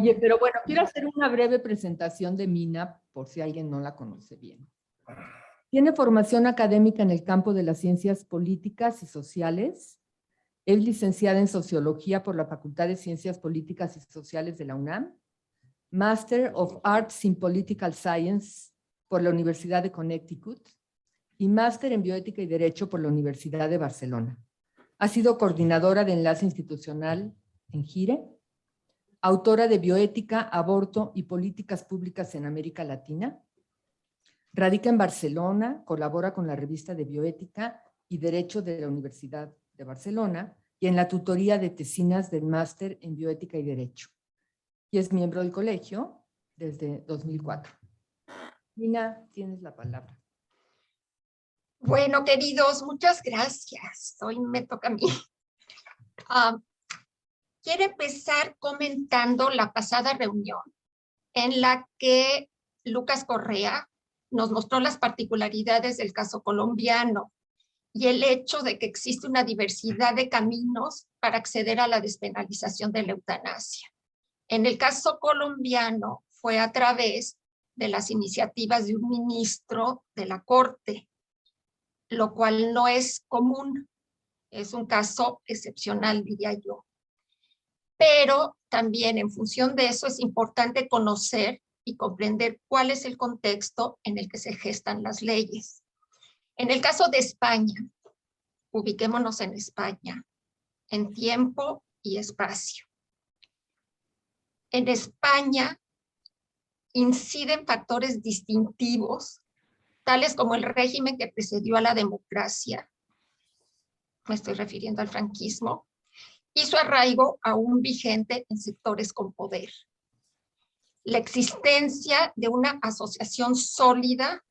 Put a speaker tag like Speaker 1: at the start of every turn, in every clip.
Speaker 1: Oye, pero bueno, quiero hacer una breve presentación de Mina, por si alguien no la conoce bien. Tiene formación académica en el campo de las ciencias políticas y sociales. Es licenciada en Sociología por la Facultad de Ciencias Políticas y Sociales de la UNAM. Master of Arts in Political Science por la Universidad de Connecticut. Y Máster en Bioética y Derecho por la Universidad de Barcelona. Ha sido coordinadora de enlace institucional en GIRE, autora de Bioética, Aborto y Políticas Públicas en América Latina. Radica en Barcelona, colabora con la revista de Bioética y Derecho de la Universidad de Barcelona y en la tutoría de tesinas del Máster en Bioética y Derecho. Y es miembro del colegio desde 2004. Mina, tienes la palabra.
Speaker 2: Bueno, queridos, muchas gracias. Hoy me toca a mí. Quiero empezar comentando la pasada reunión en la que Lucas Correa nos mostró las particularidades del caso colombiano y el hecho de que existe una diversidad de caminos para acceder a la despenalización de la eutanasia. En el caso colombiano fue a través de las iniciativas de un ministro de la Corte, lo cual no es común, es un caso excepcional, diría yo. Pero también en función de eso es importante conocer y comprender cuál es el contexto en el que se gestan las leyes. En el caso de España, ubiquémonos en España, en tiempo y espacio. En España inciden factores distintivos, tales como el régimen que precedió a la democracia, me estoy refiriendo al franquismo, y su arraigo aún vigente en sectores con poder. La existencia de una asociación sólida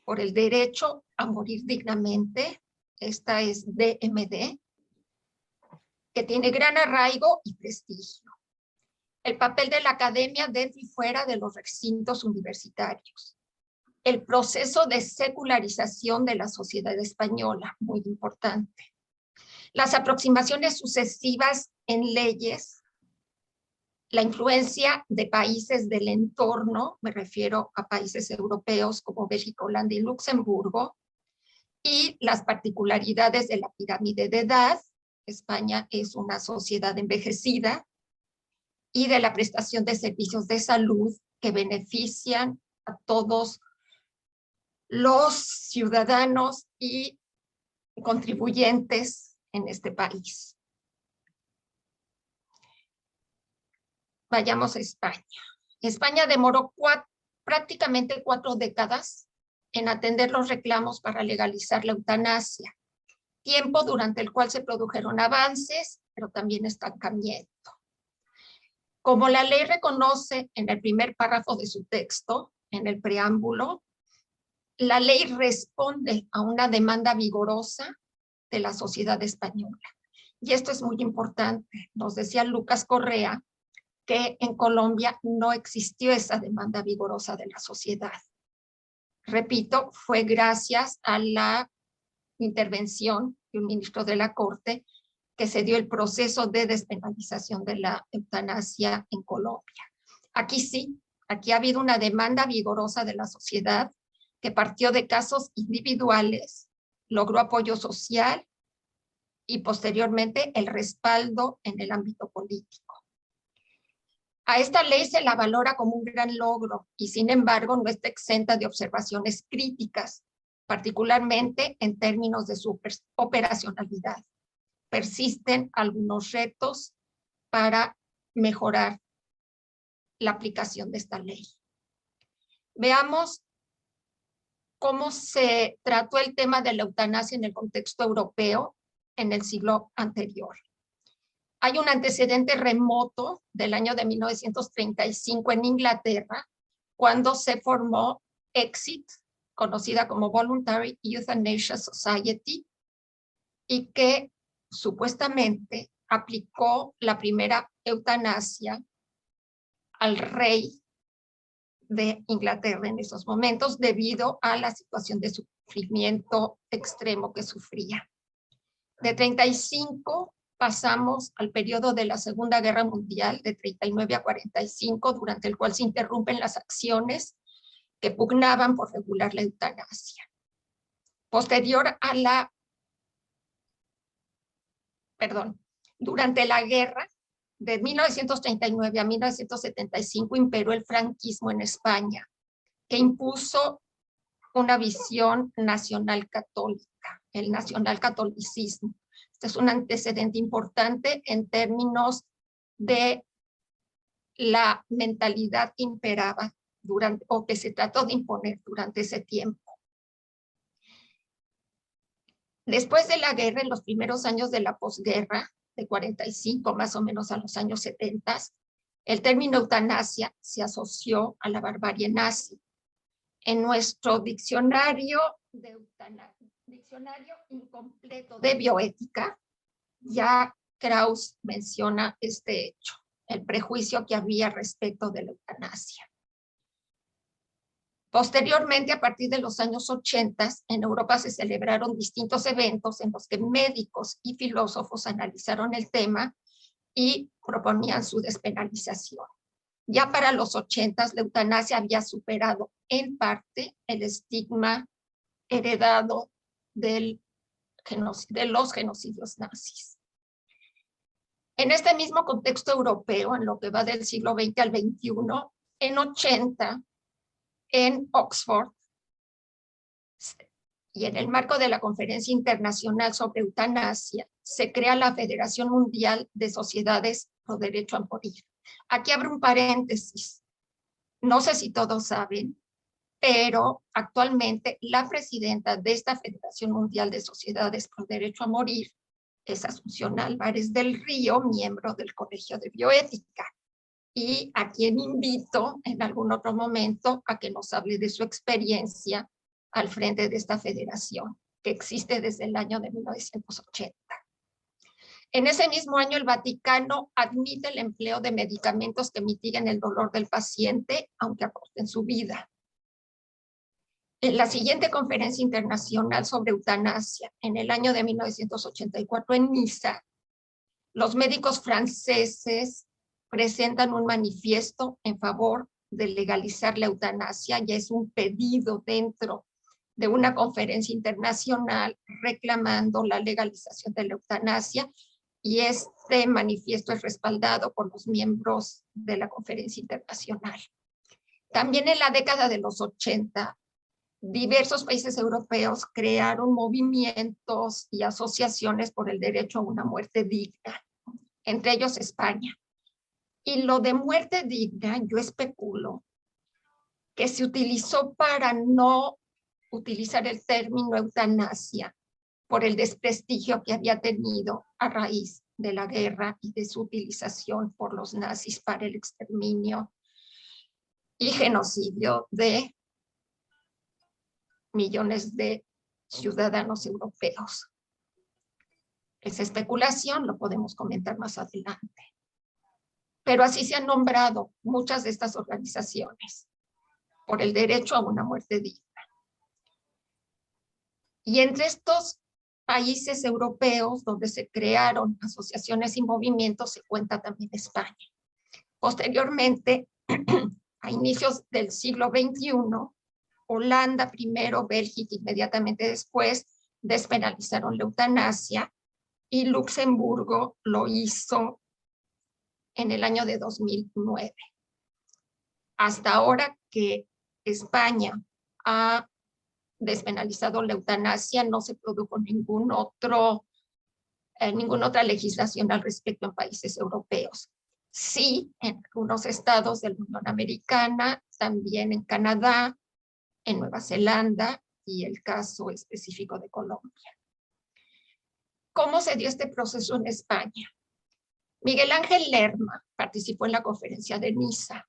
Speaker 2: por el derecho a morir dignamente, esta es DMD, que tiene gran arraigo y prestigio. El papel de la academia dentro y fuera de los recintos universitarios. El proceso de secularización de la sociedad española, muy importante. Las aproximaciones sucesivas en leyes, la influencia de países del entorno, me refiero a países europeos como Bélgica, Holanda y Luxemburgo, y las particularidades de la pirámide de edad. España es una sociedad envejecida, y de la prestación de servicios de salud que benefician a todos los ciudadanos y contribuyentes en este país. Vayamos a España. España demoró prácticamente 4 décadas en atender los reclamos para legalizar la eutanasia, tiempo durante el cual se produjeron avances, pero también estancamiento. Como la ley reconoce en el primer párrafo de su texto, en el preámbulo, la ley responde a una demanda vigorosa de la sociedad española. Y esto es muy importante. Nos decía Lucas Correa que en Colombia no existió esa demanda vigorosa de la sociedad. Repito, fue gracias a la intervención de un ministro de la Corte que se dio el proceso de despenalización de la eutanasia en Colombia. Aquí sí, aquí ha habido una demanda vigorosa de la sociedad que partió de casos individuales, logró apoyo social y posteriormente el respaldo en el ámbito político. A esta ley se la valora como un gran logro y sin embargo no está exenta de observaciones críticas, particularmente en términos de su operacionalidad. Persisten algunos retos para mejorar la aplicación de esta ley. Veamos cómo se trató el tema de la eutanasia en el contexto europeo en el siglo anterior. Hay un antecedente remoto del año de 1935 en Inglaterra, cuando se formó EXIT, conocida como Voluntary Euthanasia Society, y que supuestamente aplicó la primera eutanasia al rey de Inglaterra en esos momentos debido a la situación de sufrimiento extremo que sufría. De 35 pasamos al periodo de la Segunda Guerra Mundial de 39 a 45, durante el cual se interrumpen las acciones que pugnaban por regular la eutanasia. Durante la guerra, de 1939 a 1975, imperó el franquismo en España, que impuso una visión nacional católica, el nacionalcatolicismo. Este es un antecedente importante en términos de la mentalidad que imperaba o que se trató de imponer durante ese tiempo. Después de la guerra, en los primeros años de la posguerra, de 45 más o menos a los años 70, el término eutanasia se asoció a la barbarie nazi. En nuestro diccionario incompleto de bioética, ya Krauss menciona este hecho, el prejuicio que había respecto de la eutanasia. Posteriormente, a partir de los años 80, en Europa se celebraron distintos eventos en los que médicos y filósofos analizaron el tema y proponían su despenalización. Ya para los 80, la eutanasia había superado en parte el estigma heredado de los genocidios nazis. En este mismo contexto europeo, en lo que va del siglo XX al XXI, en 80, en Oxford, y en el marco de la Conferencia Internacional sobre Eutanasia, se crea la Federación Mundial de Sociedades Pro Derecho a Morir. Aquí abro un paréntesis. No sé si todos saben, pero actualmente la presidenta de esta Federación Mundial de Sociedades Pro Derecho a Morir es Asunción Álvarez del Río, miembro del Colegio de Bioética, y a quien invito en algún otro momento a que nos hable de su experiencia al frente de esta federación, que existe desde el año de 1980. En ese mismo año, el Vaticano admite el empleo de medicamentos que mitiguen el dolor del paciente, aunque acorten su vida. En la siguiente conferencia internacional sobre eutanasia, en el año de 1984 en Niza, los médicos franceses presentan un manifiesto en favor de legalizar la eutanasia. Ya es un pedido dentro de una conferencia internacional reclamando la legalización de la eutanasia, y este manifiesto es respaldado por los miembros de la conferencia internacional. También en la década de los 80, diversos países europeos crearon movimientos y asociaciones por el derecho a una muerte digna, entre ellos España. Y lo de muerte digna, yo especulo que se utilizó para no utilizar el término eutanasia por el desprestigio que había tenido a raíz de la guerra y de su utilización por los nazis para el exterminio y genocidio de millones de ciudadanos europeos. Esa especulación lo podemos comentar más adelante. Pero así se han nombrado muchas de estas organizaciones por el derecho a una muerte digna. Y entre estos países europeos donde se crearon asociaciones y movimientos se cuenta también España. Posteriormente, a inicios del siglo XXI, Holanda primero, Bélgica inmediatamente después, despenalizaron la eutanasia, y Luxemburgo lo hizo en el año de 2009. Hasta ahora que España ha despenalizado la eutanasia, no se produjo ninguna otra legislación al respecto en países europeos. Sí, en algunos estados de la Unión Americana, también en Canadá, en Nueva Zelanda y el caso específico de Colombia. ¿Cómo se dio este proceso en España? Miguel Ángel Lerma participó en la conferencia de Niza.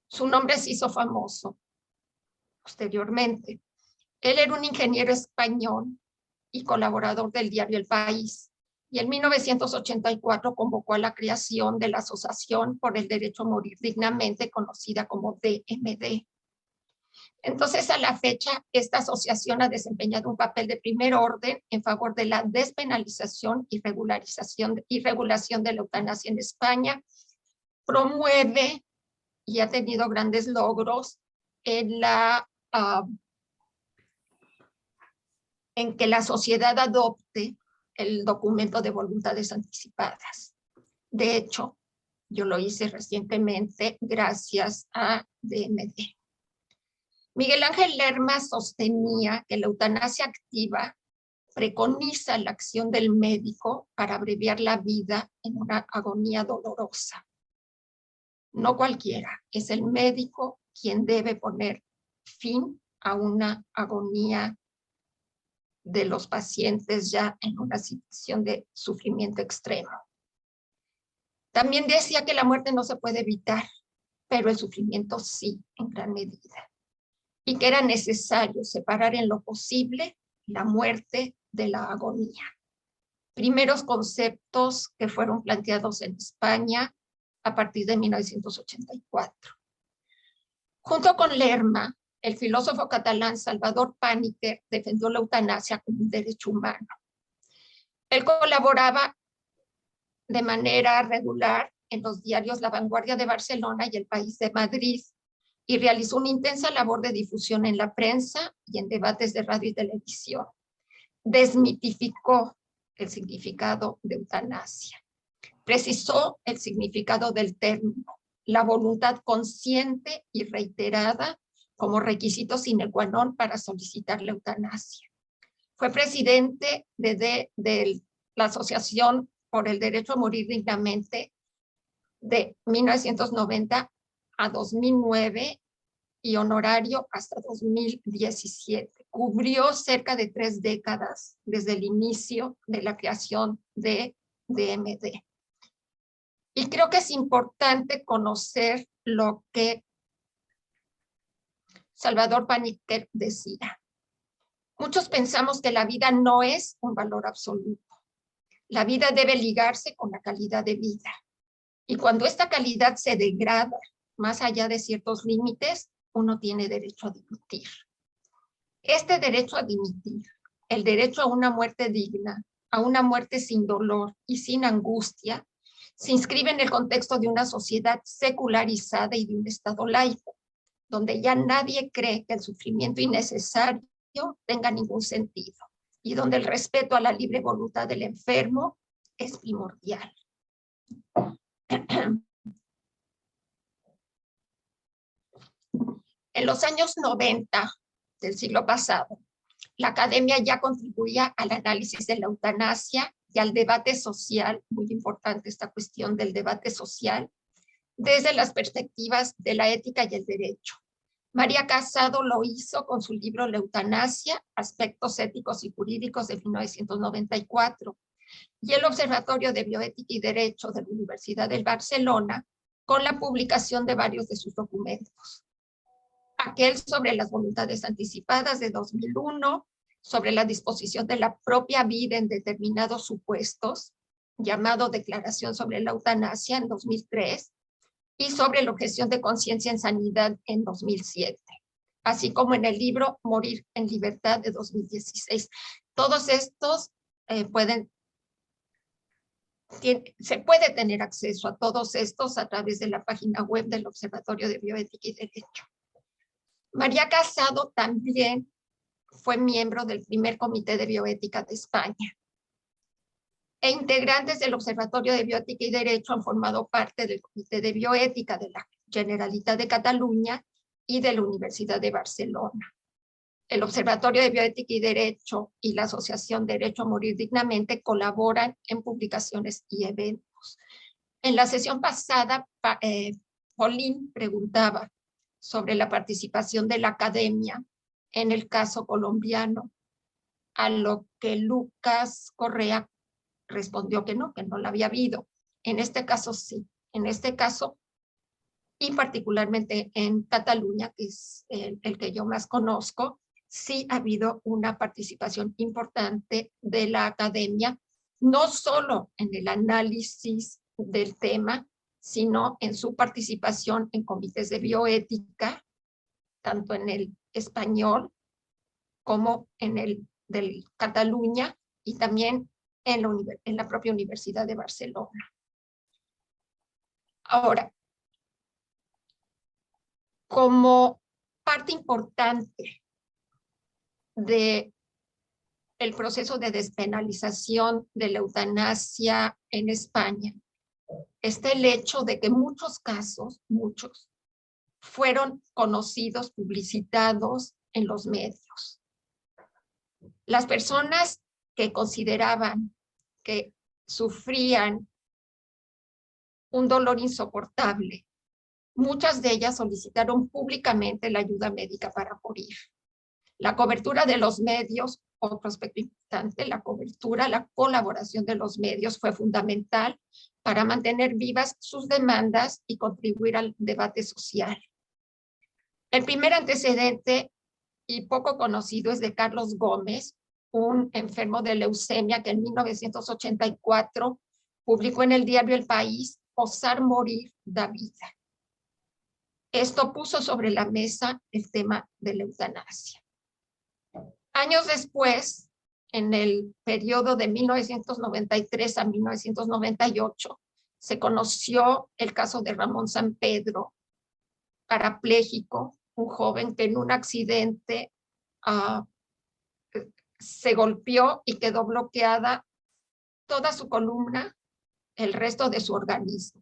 Speaker 2: Su nombre se hizo famoso posteriormente. Él era un ingeniero español y colaborador del diario El País, y en 1984 convocó a la creación de la Asociación por el Derecho a Morir Dignamente, conocida como DMD. Entonces, a la fecha, esta asociación ha desempeñado un papel de primer orden en favor de la despenalización y regulación de la eutanasia en España. Promueve y ha tenido grandes logros en que la sociedad adopte el documento de voluntades anticipadas. De hecho, yo lo hice recientemente gracias a DMD. Miguel Ángel Lerma sostenía que la eutanasia activa preconiza la acción del médico para abreviar la vida en una agonía dolorosa. No cualquiera, es el médico quien debe poner fin a una agonía de los pacientes ya en una situación de sufrimiento extremo. También decía que la muerte no se puede evitar, pero el sufrimiento sí, en gran medida. Y que era necesario separar en lo posible la muerte de la agonía. Primeros conceptos que fueron planteados en España a partir de 1984. Junto con Lerma, el filósofo catalán Salvador Pàniker defendió la eutanasia como un derecho humano. Él colaboraba de manera regular en los diarios La Vanguardia de Barcelona y El País de Madrid, y realizó una intensa labor de difusión en la prensa y en debates de radio y televisión. Desmitificó el significado de eutanasia. Precisó el significado del término, la voluntad consciente y reiterada como requisito sine qua non para solicitar la eutanasia. Fue presidente de la Asociación por el Derecho a Morir Dignamente de 1990 a 2009 y honorario hasta 2017. Cubrió cerca de 3 décadas desde el inicio de la creación de DMD. Y creo que es importante conocer lo que Salvador Pàniker decía. Muchos pensamos que la vida no es un valor absoluto. La vida debe ligarse con la calidad de vida. Y cuando esta calidad se degrada más allá de ciertos límites, uno tiene derecho a dimitir. Este derecho a dimitir, el derecho a una muerte digna, a una muerte sin dolor y sin angustia, se inscribe en el contexto de una sociedad secularizada y de un Estado laico, donde ya nadie cree que el sufrimiento innecesario tenga ningún sentido y donde el respeto a la libre voluntad del enfermo es primordial. En los años 90 del siglo pasado, la academia ya contribuía al análisis de la eutanasia y al debate social, muy importante esta cuestión del debate social, desde las perspectivas de la ética y el derecho. María Casado lo hizo con su libro La eutanasia, aspectos éticos y jurídicos de 1994, y el Observatorio de Bioética y Derecho de la Universidad de Barcelona con la publicación de varios de sus documentos. Aquel sobre las voluntades anticipadas de 2001, sobre la disposición de la propia vida en determinados supuestos, llamado Declaración sobre la Eutanasia en 2003, y sobre la objeción de conciencia en sanidad en 2007, así como en el libro Morir en Libertad de 2016. Todos estos se puede tener acceso a todos estos a través de la página web del Observatorio de Bioética y Derecho. María Casado también fue miembro del primer Comité de Bioética de España. E integrantes del Observatorio de Bioética y Derecho han formado parte del Comité de Bioética de la Generalitat de Cataluña y de la Universidad de Barcelona. El Observatorio de Bioética y Derecho y la Asociación Derecho a Morir Dignamente colaboran en publicaciones y eventos. En la sesión pasada, Pauline preguntaba sobre la participación de la academia en el caso colombiano, a lo que Lucas Correa respondió que no la había habido. En este caso sí, en este caso, y particularmente en Cataluña, que es el que yo más conozco, sí ha habido una participación importante de la academia, no solo en el análisis del tema, sino en su participación en comités de bioética tanto en el español como en el de Cataluña y también en la propia Universidad de Barcelona. Ahora, como parte importante del proceso de despenalización de la eutanasia en España, está el hecho de que muchos casos, fueron conocidos, publicitados en los medios. Las personas que consideraban que sufrían un dolor insoportable, muchas de ellas solicitaron públicamente la ayuda médica para morir. La cobertura de los medios, otro aspecto importante, la colaboración de los medios fue fundamental para mantener vivas sus demandas y contribuir al debate social. El primer antecedente y poco conocido es de Carlos Gómez, un enfermo de leucemia que en 1984 publicó en el diario El País, Osar morir da vida. Esto puso sobre la mesa el tema de la eutanasia. Años después, en el periodo de 1993 a 1998, se conoció el caso de Ramón Sampedro, parapléjico, un joven que en un accidente se golpeó y quedó bloqueada toda su columna, el resto de su organismo.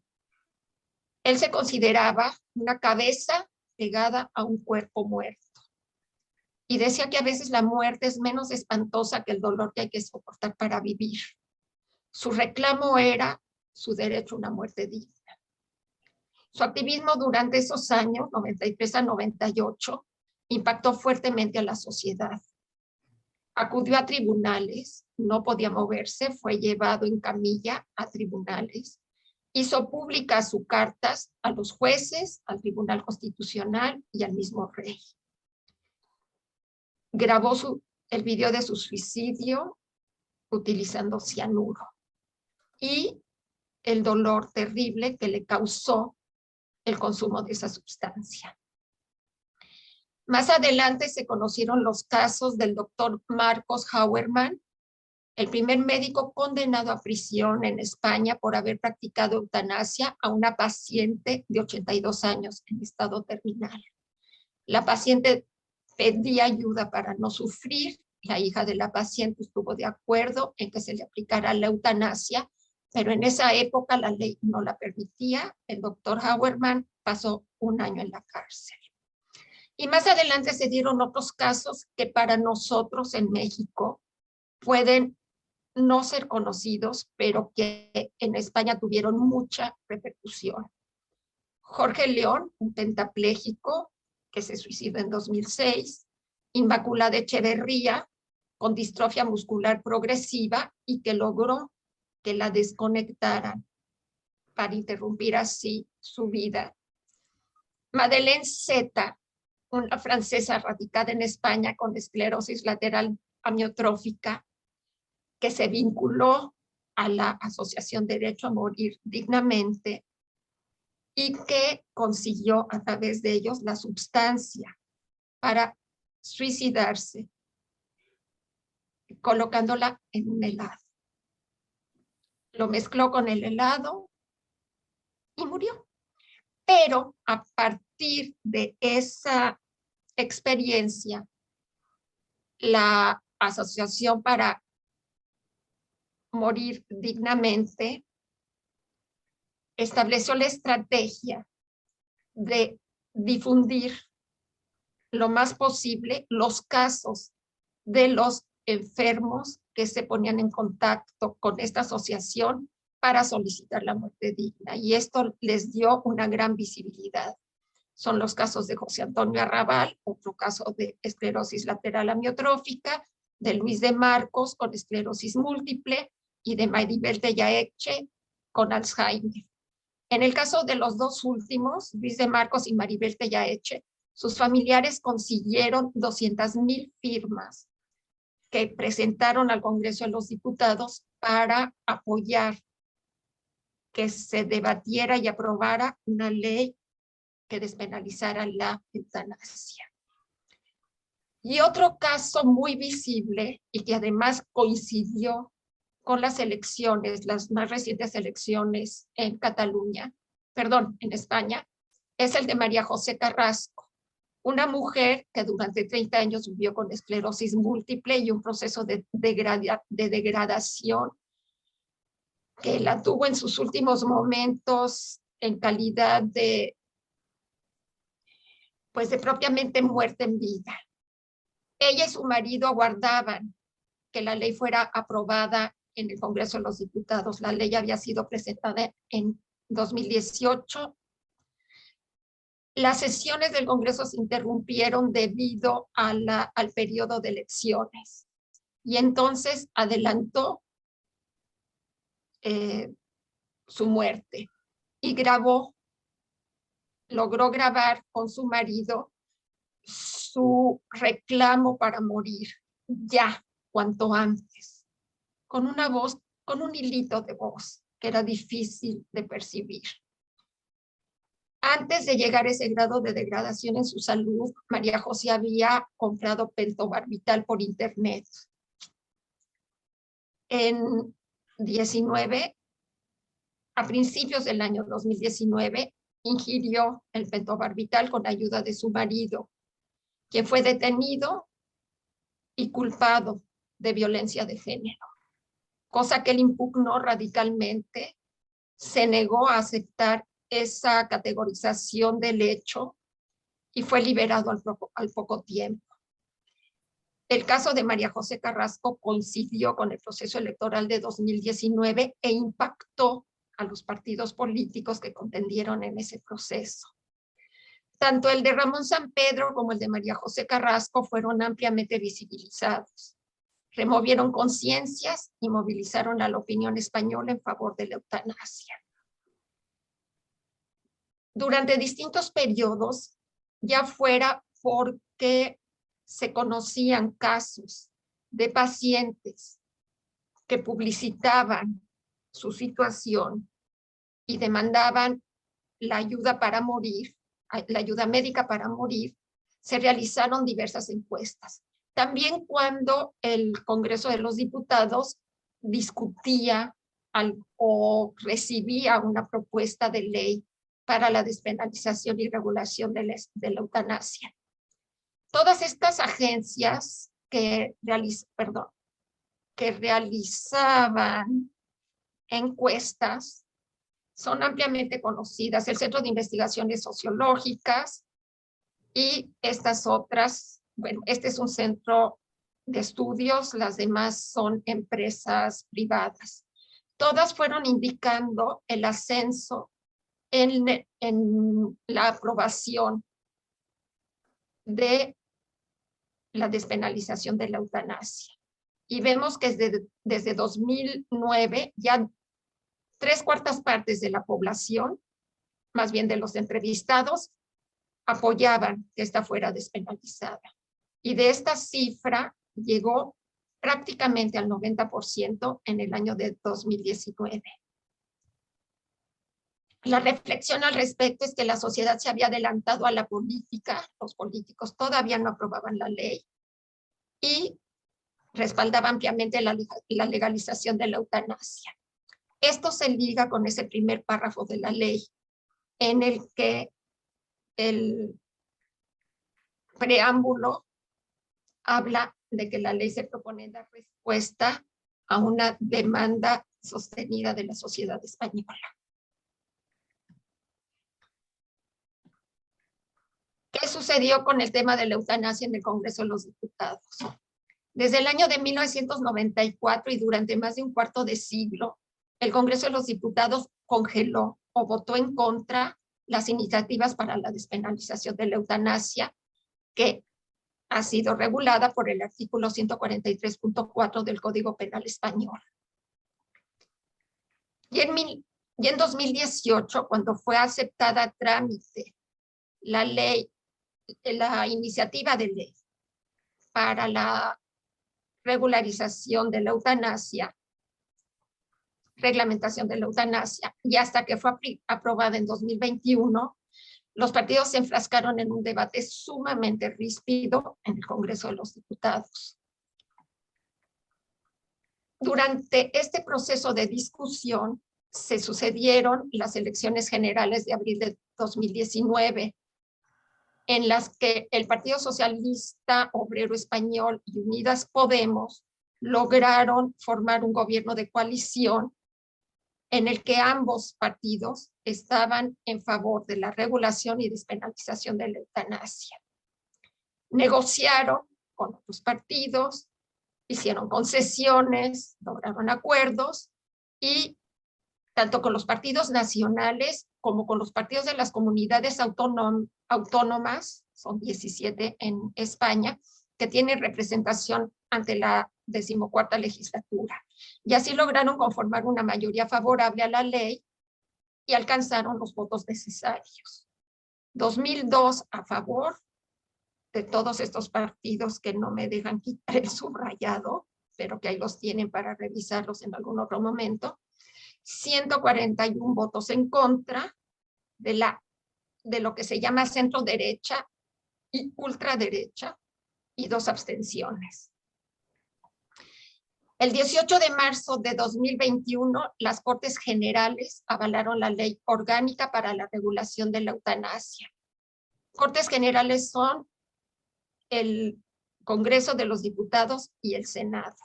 Speaker 2: Él se consideraba una cabeza pegada a un cuerpo muerto. Y decía que a veces la muerte es menos espantosa que el dolor que hay que soportar para vivir. Su reclamo era su derecho a una muerte digna. Su activismo durante esos años, 93 a 98, impactó fuertemente a la sociedad. Acudió a tribunales, no podía moverse, fue llevado en camilla a tribunales. Hizo públicas sus cartas a los jueces, al Tribunal Constitucional y al mismo rey. Grabó el video de su suicidio utilizando cianuro y el dolor terrible que le causó el consumo de esa sustancia. Más adelante se conocieron los casos del doctor Marcos Hauermann, el primer médico condenado a prisión en España por haber practicado eutanasia a una paciente de 82 años en estado terminal. La paciente pedía ayuda para no sufrir. La hija de la paciente estuvo de acuerdo en que se le aplicara la eutanasia, pero en esa época la ley no la permitía. El doctor Hauermann pasó un año en la cárcel. Y más adelante se dieron otros casos que para nosotros en México pueden no ser conocidos, pero que en España tuvieron mucha repercusión. Jorge León, un pentapléjico que se suicidó en 2006, Inmaculada Echeverría, con distrofia muscular progresiva y que logró que la desconectaran para interrumpir así su vida. Madeleine Zeta, una francesa radicada en España con esclerosis lateral amiotrófica, que se vinculó a la Asociación Derecho a Morir Dignamente y que consiguió a través de ellos la sustancia para suicidarse, colocándola en un helado. Lo mezcló con el helado y murió. Pero a partir de esa experiencia, la Asociación para Morir Dignamente estableció la estrategia de difundir lo más posible los casos de los enfermos que se ponían en contacto con esta asociación para solicitar la muerte digna. Y esto les dio una gran visibilidad. Son los casos de José Antonio Arrabal, otro caso de esclerosis lateral amiotrófica, de Luis de Marcos con esclerosis múltiple y de Maribel Tellaeche con Alzheimer. En el caso de los dos últimos, Luis de Marcos y Maribel Tellaeche, sus familiares consiguieron 200,000 firmas que presentaron al Congreso de los Diputados para apoyar que se debatiera y aprobara una ley que despenalizara la eutanasia. Y otro caso muy visible y que además coincidió con las elecciones, las más recientes elecciones en Cataluña, perdón, en España, es el de María José Carrasco, una mujer que durante 30 años vivió con esclerosis múltiple y un proceso de degradación que la tuvo en sus últimos momentos en calidad de, pues de propiamente muerte en vida. Ella y su marido aguardaban que la ley fuera aprobada en el Congreso de los Diputados. La ley había sido presentada en 2018. Las sesiones del Congreso se interrumpieron debido al periodo de elecciones y entonces adelantó su muerte y logró grabar con su marido su reclamo para morir ya, cuanto antes, con una voz, con un hilito de voz que era difícil de percibir. Antes de llegar a ese grado de degradación en su salud, María José había comprado pentobarbital por internet. A principios del año 2019, ingirió el pentobarbital con ayuda de su marido, quien fue detenido y culpado de violencia de género, cosa que él impugnó radicalmente, se negó a aceptar esa categorización del hecho y fue liberado al poco tiempo. El caso de María José Carrasco coincidió con el proceso electoral de 2019 e impactó a los partidos políticos que contendieron en ese proceso. Tanto el de Ramón Sampedro como el de María José Carrasco fueron ampliamente visibilizados. Removieron conciencias y movilizaron a la opinión española en favor de la eutanasia. Durante distintos periodos, ya fuera porque se conocían casos de pacientes que publicitaban su situación y demandaban la ayuda para morir, la ayuda médica para morir, se realizaron diversas encuestas. También cuando el Congreso de los Diputados discutía o recibía una propuesta de ley para la despenalización y regulación de la eutanasia. Todas estas agencias que realizaban encuestas son ampliamente conocidas, el Centro de Investigaciones Sociológicas y estas otras, bueno, este es un centro de estudios, las demás son empresas privadas. Todas fueron indicando el ascenso en la aprobación de la despenalización de la eutanasia. Y vemos que desde 2009 ya 3/4 partes de la población, más bien de los entrevistados, apoyaban que esta fuera despenalizada. Y de esta cifra llegó prácticamente al 90% en el año de 2019. La reflexión al respecto es que la sociedad se había adelantado a la política, los políticos todavía no aprobaban la ley y respaldaba ampliamente la legalización de la eutanasia. Esto se liga con ese primer párrafo de la ley, en el que el preámbulo habla de que la ley se propone dar respuesta a una demanda sostenida de la sociedad española. ¿Qué sucedió con el tema de la eutanasia en el Congreso de los Diputados? Desde el año de 1994 y durante más de un cuarto de siglo, el Congreso de los Diputados congeló o votó en contra las iniciativas para la despenalización de la eutanasia, que ha sido regulada por el artículo 143.4 del Código Penal Español. Y en 2018, cuando fue aceptada a trámite la iniciativa de ley para la regularización de la eutanasia, reglamentación de la eutanasia, y hasta que fue aprobada en 2021, Los partidos se enfrascaron en un debate sumamente ríspido en el Congreso de los Diputados. Durante este proceso de discusión se sucedieron las elecciones generales de abril de 2019, en las que el Partido Socialista Obrero Español y Unidas Podemos lograron formar un gobierno de coalición en el que ambos partidos estaban en favor de la regulación y despenalización de la eutanasia. Negociaron con otros partidos, hicieron concesiones, lograron acuerdos y tanto con los partidos nacionales como con los partidos de las comunidades autónomas, son 17 en España, que tienen representación ante la 14ª legislatura. Y así lograron conformar una mayoría favorable a la ley y alcanzaron los votos necesarios. 2002 a favor de todos estos partidos que no me dejan quitar el subrayado, pero que ahí los tienen para revisarlos en algún otro momento. 141 votos en contra de lo que se llama centro derecha y ultraderecha y 2 abstenciones. El 18 de marzo de 2021, las Cortes Generales avalaron la Ley Orgánica para la Regulación de la Eutanasia. Cortes Generales son el Congreso de los Diputados y el Senado.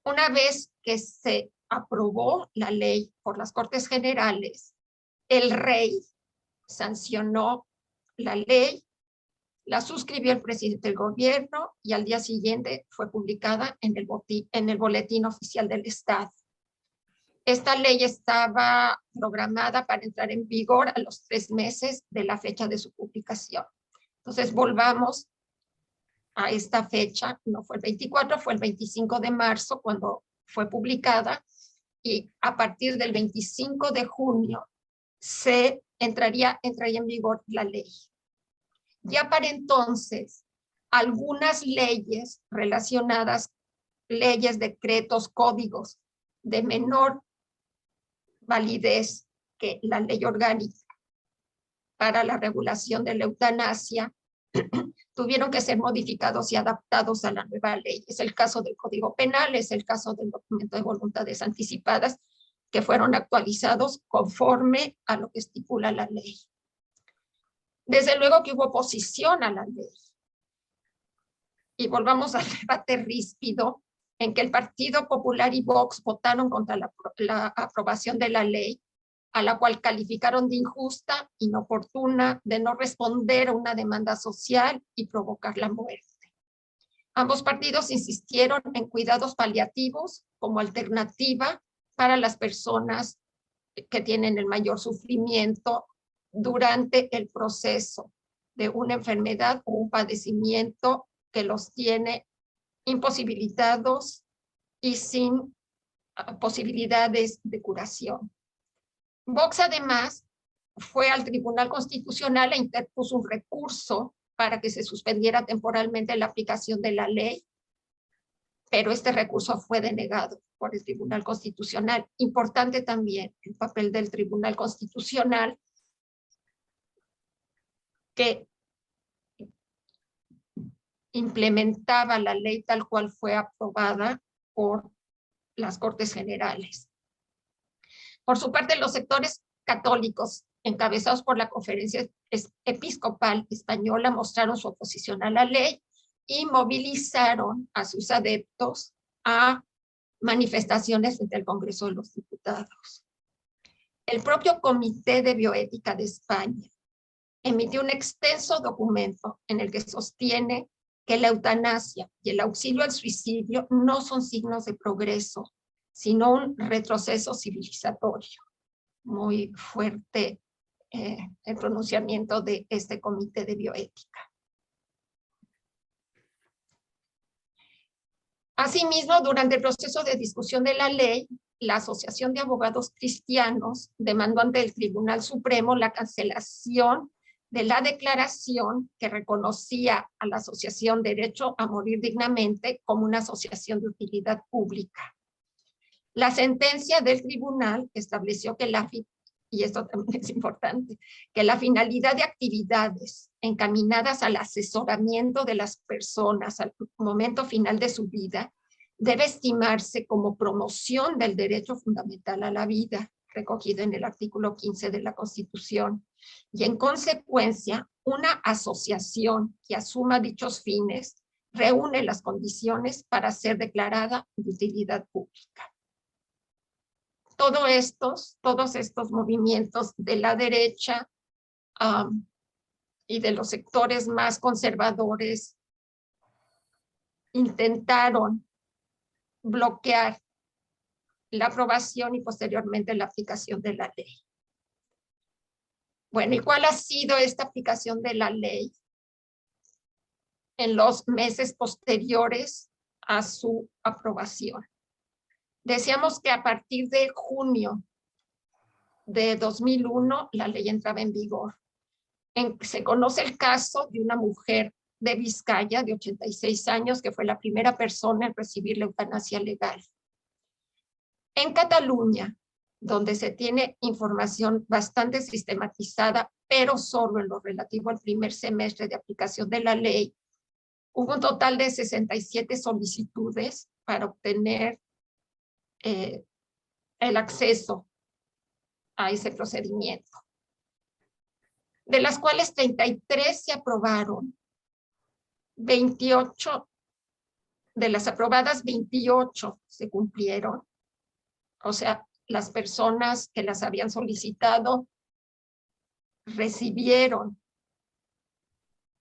Speaker 2: Una vez que se aprobó la ley por las Cortes Generales, el rey sancionó la ley, la suscribió el presidente del gobierno y al día siguiente fue publicada en el Boletín Oficial del Estado. Esta ley estaba programada para entrar en vigor a los 3 meses de la fecha de su publicación. Entonces volvamos a esta fecha, no fue el 24, fue el 25 de marzo cuando fue publicada y a partir del 25 de junio entraría en vigor la ley. Ya para entonces, algunas leyes relacionadas, leyes, decretos, códigos de menor validez que la ley orgánica para la regulación de la eutanasia, tuvieron que ser modificados y adaptados a la nueva ley. Es el caso del Código Penal, es el caso del documento de voluntades anticipadas, que fueron actualizados conforme a lo que estipula la ley. Desde luego que hubo oposición a la ley. Y volvamos al debate ríspido en que el Partido Popular y Vox votaron contra la aprobación de la ley, a la cual calificaron de injusta, inoportuna, de no responder a una demanda social y provocar la muerte. Ambos partidos insistieron en cuidados paliativos como alternativa para las personas que tienen el mayor sufrimiento durante el proceso de una enfermedad o un padecimiento que los tiene imposibilitados y sin posibilidades de curación. Vox además fue al Tribunal Constitucional e interpuso un recurso para que se suspendiera temporalmente la aplicación de la ley, pero este recurso fue denegado por el Tribunal Constitucional. Importante también el papel del Tribunal Constitucional, que implementaba la ley tal cual fue aprobada por las Cortes Generales. Por su parte, los sectores católicos, encabezados por la Conferencia Episcopal Española, mostraron su oposición a la ley y movilizaron a sus adeptos a manifestaciones frente al Congreso de los Diputados. El propio Comité de Bioética de España emitió un extenso documento en el que sostiene que la eutanasia y el auxilio al suicidio no son signos de progreso, sino un retroceso civilizatorio. Muy fuerte el pronunciamiento de este Comité de Bioética. Asimismo, durante el proceso de discusión de la ley, la Asociación de Abogados Cristianos demandó ante el Tribunal Supremo la cancelación de la declaración que reconocía a la Asociación Derecho a Morir Dignamente como una asociación de utilidad pública. La sentencia del tribunal estableció que la y esto también es importante, que la finalidad de actividades encaminadas al asesoramiento de las personas al momento final de su vida debe estimarse como promoción del derecho fundamental a la vida, recogido en el artículo 15 de la Constitución, y en consecuencia, una asociación que asuma dichos fines reúne las condiciones para ser declarada de utilidad pública. Todos estos movimientos de la derecha y de los sectores más conservadores intentaron bloquear la aprobación y posteriormente la aplicación de la ley. Bueno, ¿y cuál ha sido esta aplicación de la ley en los meses posteriores a su aprobación? Decíamos que a partir de junio de 2001 la ley entraba en vigor. Se conoce el caso de una mujer de Vizcaya de 86 años que fue la primera persona en recibir la eutanasia legal. En Cataluña, donde se tiene información bastante sistematizada, pero solo en lo relativo al primer semestre de aplicación de la ley, hubo un total de 67 solicitudes para obtener el acceso a ese procedimiento, de las cuales 33 se aprobaron, 28 de las aprobadas, 28 se cumplieron, o sea, las personas que las habían solicitado recibieron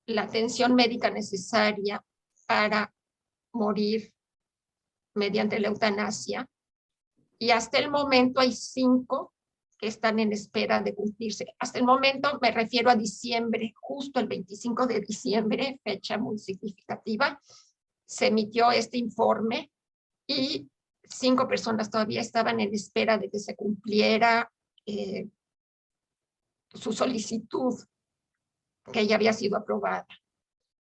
Speaker 2: la atención médica necesaria para morir mediante la eutanasia, y hasta el momento hay 5 que están en espera de cumplirse. Hasta el momento me refiero a diciembre, justo el 25 de diciembre, fecha muy significativa, se emitió este informe y 5 personas todavía estaban en espera de que se cumpliera su solicitud, que ya había sido aprobada.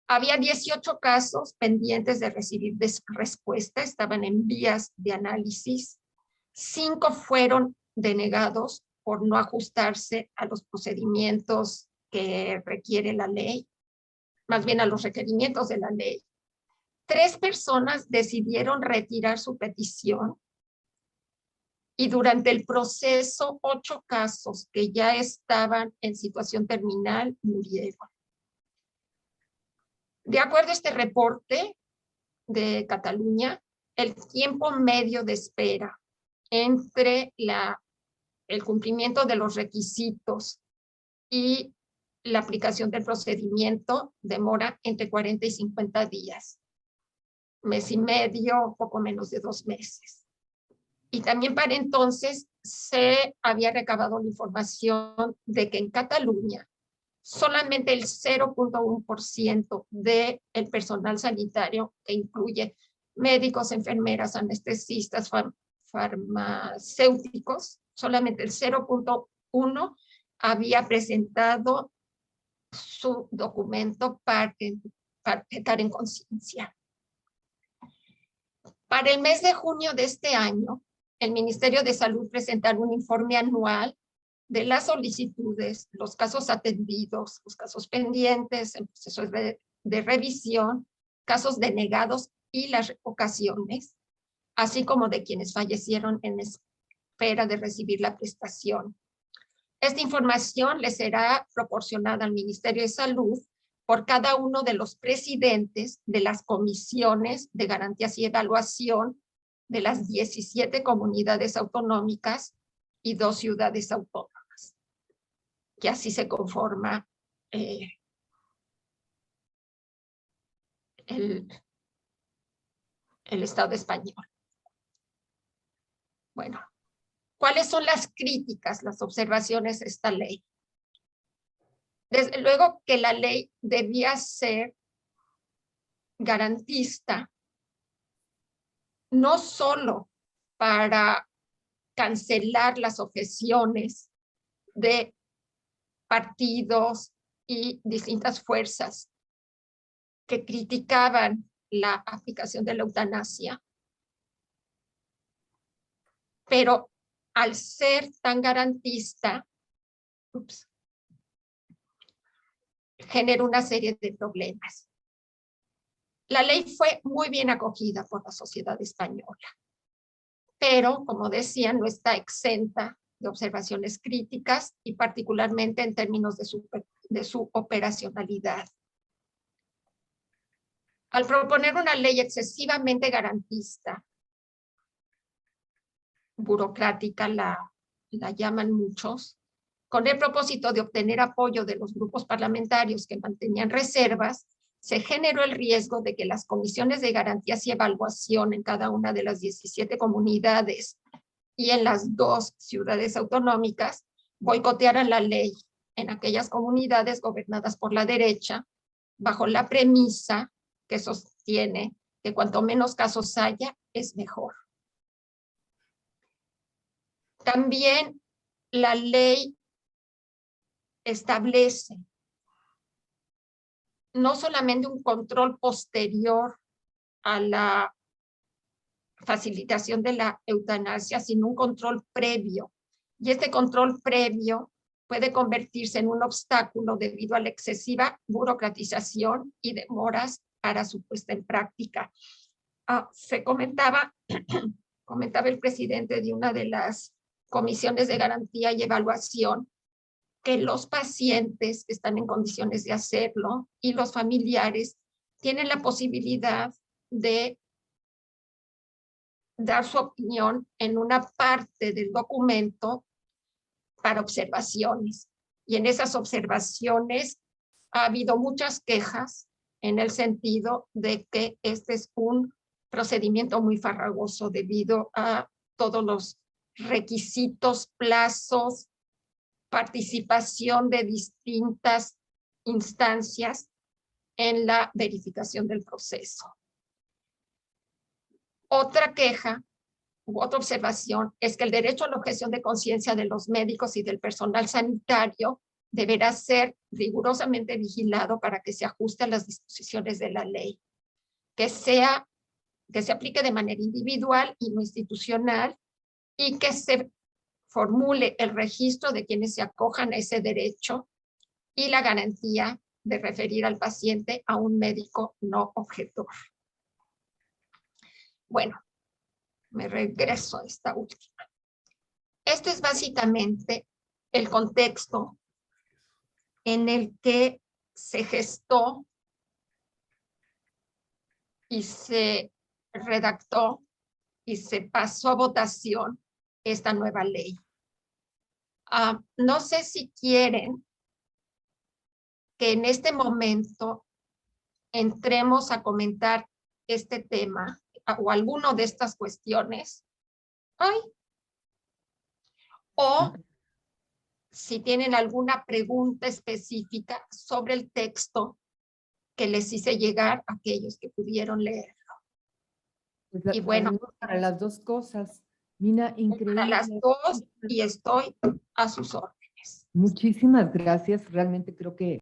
Speaker 2: Había 18 casos pendientes de recibir respuesta, estaban en vías de análisis. 5 fueron denegados por no ajustarse a los procedimientos que requiere la ley, más bien a los requerimientos de la ley. 3 personas decidieron retirar su petición y durante el proceso 8 casos que ya estaban en situación terminal murieron. De acuerdo a este reporte de Cataluña, el tiempo medio de espera entre el cumplimiento de los requisitos y la aplicación del procedimiento demora entre 40 y 50 días, mes y medio, poco menos de 2 meses. Y también para entonces se había recabado la información de que en Cataluña solamente el 0.1% del personal sanitario, que incluye médicos, enfermeras, anestesistas, farmacéuticos, solamente el 0.1 había presentado su documento para estar en conciencia. Para el mes de junio de este año, el Ministerio de Salud presentará un informe anual de las solicitudes, los casos atendidos, los casos pendientes, en procesos de revisión, casos denegados y las revocaciones, así como de quienes fallecieron en espera de recibir la prestación. Esta información le será proporcionada al Ministerio de Salud por cada uno de los presidentes de las comisiones de garantías y evaluación de las 17 comunidades autonómicas y 2 ciudades autónomas, que así se conforma el Estado español. Bueno, ¿cuáles son las críticas, las observaciones de esta ley? Desde luego que la ley debía ser garantista, no solo para cancelar las objeciones de partidos y distintas fuerzas que criticaban la aplicación de la eutanasia, pero al ser tan garantista, genera una serie de problemas. La ley fue muy bien acogida por la sociedad española, pero, como decía, no está exenta de observaciones críticas y particularmente en términos de su operacionalidad. Al proponer una ley excesivamente garantista, burocrática la llaman muchos, con el propósito de obtener apoyo de los grupos parlamentarios que mantenían reservas, se generó el riesgo de que las comisiones de garantías y evaluación en cada una de las 17 comunidades y en las 2 ciudades autonómicas boicotearan la ley en aquellas comunidades gobernadas por la derecha, bajo la premisa que sostiene que cuanto menos casos haya, es mejor. También la ley establece no solamente un control posterior a la facilitación de la eutanasia, sino un control previo. Y este control previo puede convertirse en un obstáculo debido a la excesiva burocratización y demoras para su puesta en práctica. Se comentaba el presidente de una de las comisiones de garantía y evaluación, que los pacientes están en condiciones de hacerlo y los familiares tienen la posibilidad de dar su opinión en una parte del documento para observaciones. Y en esas observaciones ha habido muchas quejas en el sentido de que este es un procedimiento muy farragoso debido a todos los requisitos, plazos, participación de distintas instancias en la verificación del proceso. Otra queja u otra observación es que el derecho a la objeción de conciencia de los médicos y del personal sanitario deberá ser rigurosamente vigilado para que se ajuste a las disposiciones de la ley, que se aplique de manera individual y no institucional, y que se formule el registro de quienes se acojan a ese derecho y la garantía de referir al paciente a un médico no objetor. Bueno, me regreso a esta última. Este es básicamente el contexto en el que se gestó y se redactó y se pasó a votación esta nueva ley. No sé si quieren que en este momento entremos a comentar este tema o alguno de estas cuestiones. O si tienen alguna pregunta específica sobre el texto que les hice llegar a aquellos que pudieron leerlo.
Speaker 1: Pues y bueno, para las dos cosas, Mina, increíble.
Speaker 2: Para las dos, y estoy a sus órdenes.
Speaker 1: Muchísimas gracias, realmente creo que